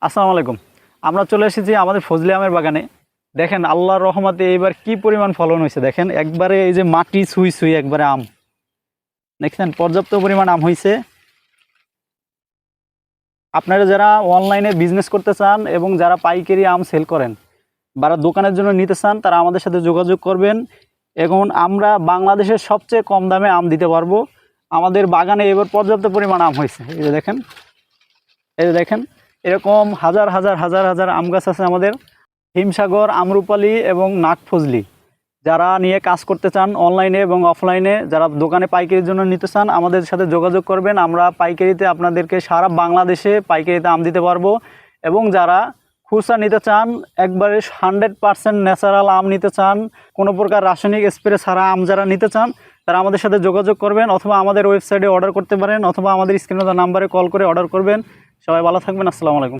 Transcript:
আসসালামু আলাইকুম। আমরা চলে এসেছি আমাদের ফজলি আমের বাগানে। দেখেন আল্লাহর রহমতে এইবার কি পরিমাণ ফলন হয়েছে। দেখেন একবারে এই যে মাটি ছুঁই ছুঁই একবারে আম, দেখছেন পর্যাপ্ত পরিমাণ আম হয়েছে। আপনারা যারা অনলাইনে বিজনেস করতে চান এবং যারা পাইকারি আম সেল করেন বা দোকানের জন্য নিতে চান, তারা আমাদের সাথে যোগাযোগ করবেন। এখন আমরা বাংলাদেশের সবচেয়ে কম দামে আম দিতে পারবো। আমাদের বাগানে এবার পর্যাপ্ত পরিমাণ আম হয়েছে। এই যে দেখেন, এই যে দেখেন, এরকম হাজার হাজার হাজার হাজার আম গাছ আছে আমাদের। হিমসাগর, আম্রপালি এবং নাগফজলি যারা নিয়ে কাজ করতে চান অনলাইনে এবং অফলাইনে, যারা দোকানে পাইকারির জন্য নিতে চান, আমাদের সাথে যোগাযোগ করবেন। আমরা পাইকারিতে আপনাদেরকে সারা বাংলাদেশে পাইকারিতে আম দিতে পারবো। এবং যারা খুচরা নিতে চান, একবারে 100% ন্যাচারাল আম নিতে চান, কোনো প্রকার রাসায়নিক স্প্রে ছাড়া আম যারা নিতে চান, তারা আমাদের সাথে যোগাযোগ করবেন, অথবা আমাদের ওয়েবসাইটে অর্ডার করতে পারেন, অথবা আমাদের স্ক্রিনে দেওয়া নাম্বারে কল করে অর্ডার করবেন। সবাই ভালো থাকবেন। আসসালামু আলাইকুম।